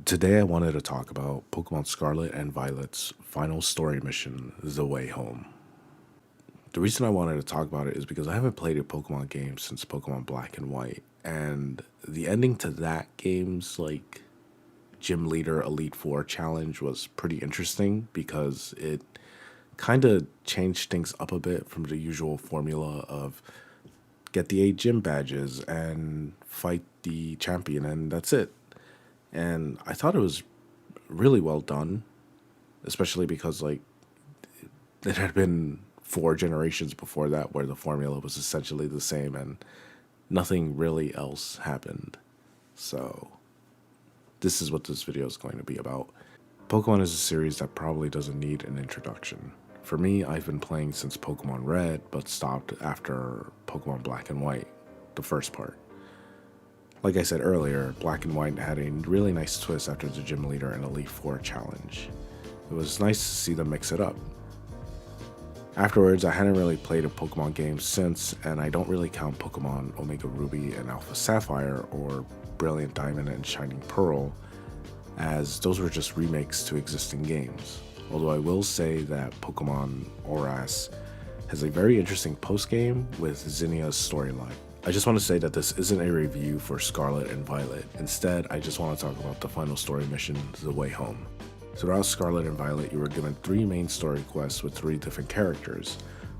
Today I wanted to talk about Pokemon Scarlet and Violet's final story mission, The Way Home. The reason I wanted to talk about it is because I haven't played a Pokemon game since Pokemon Black and White, and the ending to that game's Gym Leader Elite Four challenge was pretty interesting because it kind of changed things up a bit from the usual formula of get the 8 gym badges and fight the champion, and that's it. And I thought it was really well done, especially because it had been 4 generations before that where the formula was essentially the same and nothing really else happened. So this is what this video is going to be about. Pokemon is a series that probably doesn't need an introduction. For me, I've been playing since Pokemon Red, but stopped after Pokemon Black and White, the first part. Like I said earlier, Black and White had a really nice twist after the Gym Leader and Elite Four challenge. It was nice to see them mix it up. Afterwards, I hadn't really played a Pokemon game since, and I don't really count Pokemon Omega Ruby and Alpha Sapphire or Brilliant Diamond and Shining Pearl, as those were just remakes to existing games. Although I will say that Pokemon ORAS has a very interesting post-game with Zinnia's storyline. I just want to say that this isn't a review for Scarlet and Violet. Instead, I just want to talk about the final story mission, The Way Home. Throughout Scarlet and Violet, you were given 3 main story quests with 3 different characters.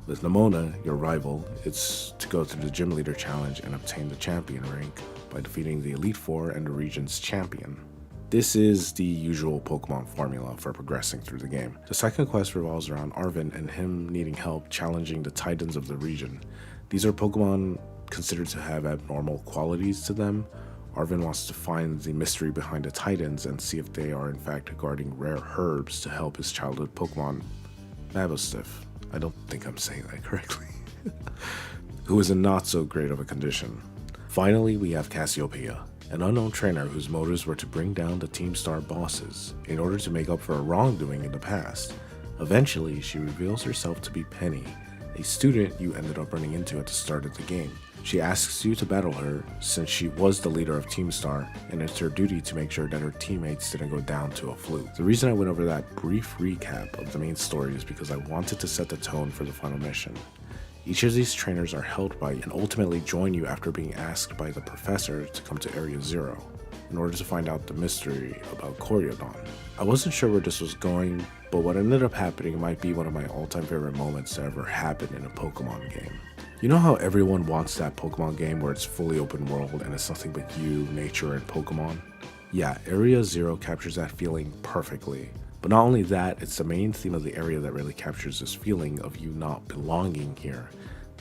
With Nemona, your rival, it's to go through the Gym Leader challenge and obtain the champion rank by defeating the Elite Four and the region's champion. This is the usual Pokemon formula for progressing through the game. The second quest revolves around Arven and him needing help challenging the Titans of the region. These are Pokemon considered to have abnormal qualities to them. Arven wants to find the mystery behind the Titans and see if they are in fact guarding rare herbs to help his childhood Pokemon, Mabostiff. I don't think I'm saying that correctly. Who is in not so great of a condition. Finally, we have Cassiopeia, an unknown trainer whose motives were to bring down the Team Star bosses in order to make up for a wrongdoing in the past. Eventually, she reveals herself to be Penny, a student you ended up running into at the start of the game. She asks you to battle her since she was the leader of Team Star, and it's her duty to make sure that her teammates didn't go down to a fluke. The reason I went over that brief recap of the main story is because I wanted to set the tone for the final mission. Each of these trainers are held by and ultimately join you after being asked by the professor to come to Area Zero in order to find out the mystery about Koryodon. I wasn't sure where this was going, but what ended up happening might be one of my all-time favorite moments that ever happened in a Pokemon game. You know how everyone wants that Pokemon game where it's fully open world and it's nothing but you, nature, and Pokemon? Yeah, Area Zero captures that feeling perfectly. But not only that, it's the main theme of the area that really captures this feeling of you not belonging here.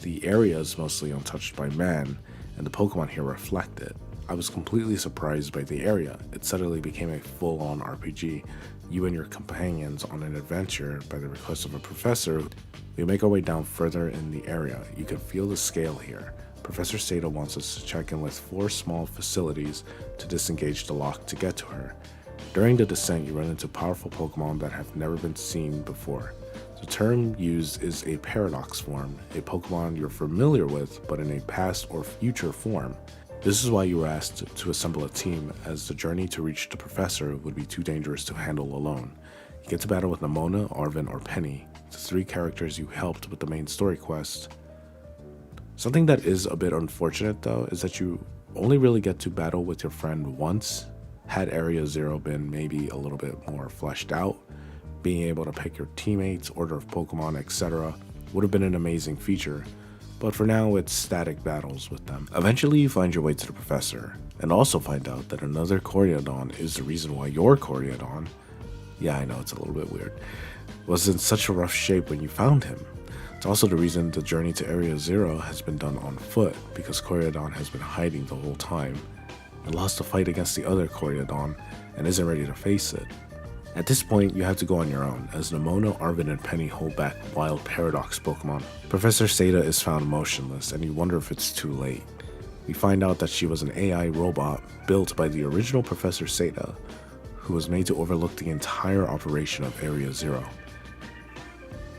The area is mostly untouched by man, and the Pokemon here reflect it. I was completely surprised by the area. It suddenly became a full-on RPG. You and your companions on an adventure by the request of a professor. We make our way down further in the area. You can feel the scale here. Professor Sada wants us to check in with 4 small facilities to disengage the lock to get to her. During the descent, you run into powerful Pokemon that have never been seen before. The term used is a paradox form, a Pokemon you're familiar with but in a past or future form. This is why you were asked to assemble a team, as the journey to reach the professor would be too dangerous to handle alone. You get to battle with Nemona, Arven, or Penny, the 3 characters you helped with the main story quest. Something that is a bit unfortunate though is that you only really get to battle with your friend once. Had Area Zero been maybe a little bit more fleshed out, being able to pick your teammates, order of Pokemon, etc. would have been an amazing feature. But for now, it's static battles with them. Eventually, you find your way to the professor, and also find out that another Koryodon is the reason why your Koryodon, yeah, I know it's a little bit weird, was in such a rough shape when you found him. It's also the reason the journey to Area Zero has been done on foot, because Koryodon has been hiding the whole time, and lost the fight against the other Koryodon, and isn't ready to face it. At this point, you have to go on your own, as Nemona, Arven, and Penny hold back wild Paradox Pokemon. Professor Sada is found motionless, and you wonder if it's too late. We find out that she was an AI robot built by the original Professor Sada, who was made to overlook the entire operation of Area Zero.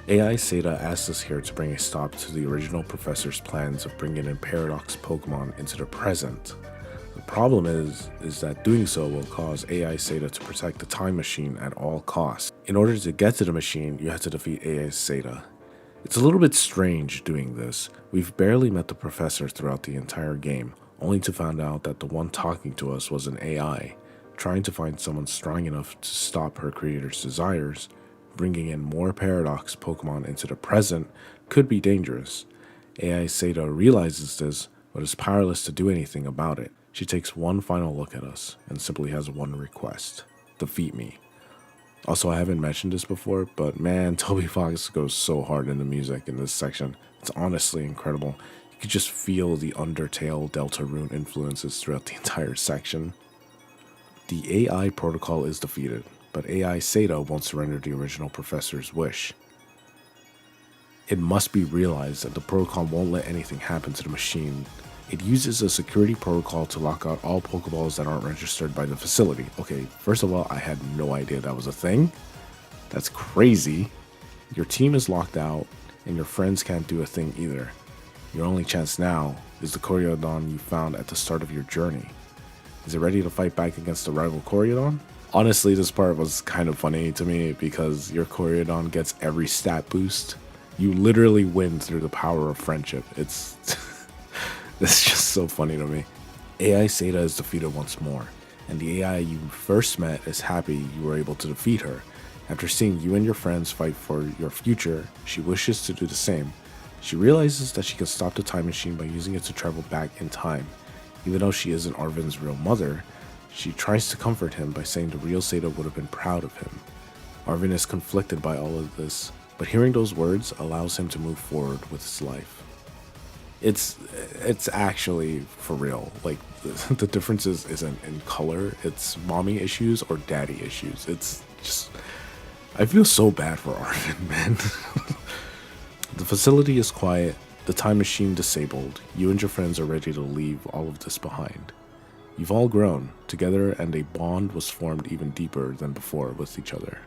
AI Sada asks us here to bring a stop to the original Professor's plans of bringing in Paradox Pokemon into the present. The Problem is that doing so will cause AI Sada to protect the time machine at all costs. In order to get to the machine, you have to defeat AI Sada. It's a little bit strange doing this. We've barely met the professor throughout the entire game, only to find out that the one talking to us was an AI. Trying to find someone strong enough to stop her creator's desires, bringing in more Paradox Pokemon into the present, could be dangerous. AI Sada realizes this, but is powerless to do anything about it. She takes one final look at us and simply has one request: defeat me. Also, I haven't mentioned this before, but man, Toby Fox goes so hard in the music in this section. It's honestly incredible. You could just feel the Undertale Deltarune influences throughout the entire section. The AI protocol is defeated, but AI Sada won't surrender the original professor's wish. It must be realized that the protocol won't let anything happen to the machine. It uses a security protocol to lock out all Pokeballs that aren't registered by the facility. Okay, first of all, I had no idea that was a thing. That's crazy. Your team is locked out, and your friends can't do a thing either. Your only chance now is the Koryodon you found at the start of your journey. Is it ready to fight back against the rival Koryodon? Honestly, this part was kind of funny to me because your Koryodon gets every stat boost. You literally win through the power of friendship. It's just so funny to me. AI Sada is defeated once more, and the AI you first met is happy you were able to defeat her. After seeing you and your friends fight for your future, she wishes to do the same. She realizes that she can stop the time machine by using it to travel back in time. Even though she isn't Arven's real mother, she tries to comfort him by saying the real Sada would have been proud of him. Arven is conflicted by all of this, but hearing those words allows him to move forward with his life. It's actually for real. Like, the difference isn't in color, it's mommy issues or daddy issues. It's just, I feel so bad for Arven, man. The facility is quiet, the time machine disabled. You and your friends are ready to leave all of this behind. You've all grown together, and a bond was formed even deeper than before with each other.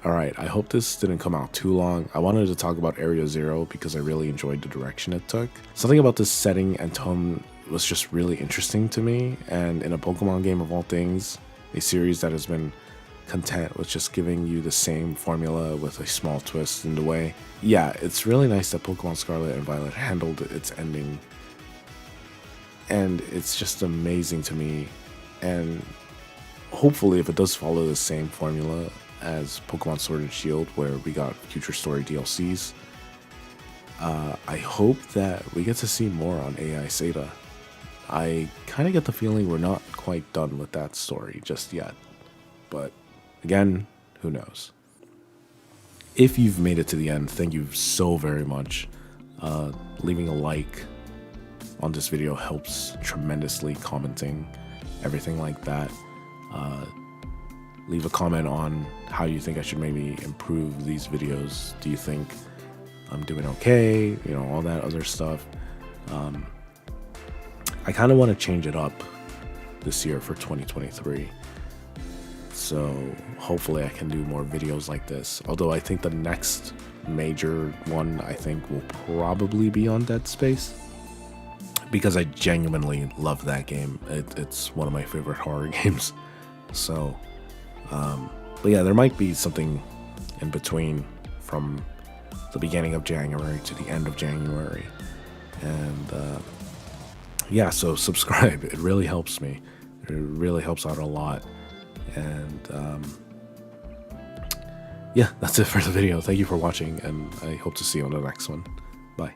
Alright, I hope this didn't come out too long. I wanted to talk about Area Zero because I really enjoyed the direction it took. Something about this setting and tone was just really interesting to me, and in a Pokemon game of all things, a series that has been content with just giving you the same formula with a small twist in the way. Yeah, it's really nice that Pokemon Scarlet and Violet handled its ending, and it's just amazing to me, and hopefully if it does follow the same formula as Pokemon Sword and Shield, where we got future story DLCs, I hope that we get to see more on AI Sada. I kind of get the feeling we're not quite done with that story just yet, but again, who knows. If you've made it to the end, thank you so very much. Leaving a like on this video helps tremendously, commenting, everything like that. Leave a comment on how you think I should maybe improve these videos. Do you think I'm doing okay? You know, all that other stuff. I kind of want to change it up this year for 2023. So hopefully I can do more videos like this. Although I think the next major one I think will probably be on Dead Space, because I genuinely love that game. It's one of my favorite horror games. So but yeah, there might be something in between from the beginning of January to the end of January. And yeah, so subscribe. It really helps me. It really helps out a lot. And yeah, that's it for the video. Thank you for watching, and I hope to see you on the next one. Bye.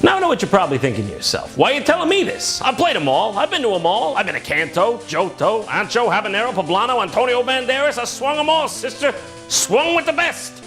Now I know what you're probably thinking to yourself. Why are you telling me this? I've played them all. I've been to them all. I've been to Kanto, Johto, Ancho, Habanero, Poblano, Antonio Banderas. I swung them all, sister. Swung with the best.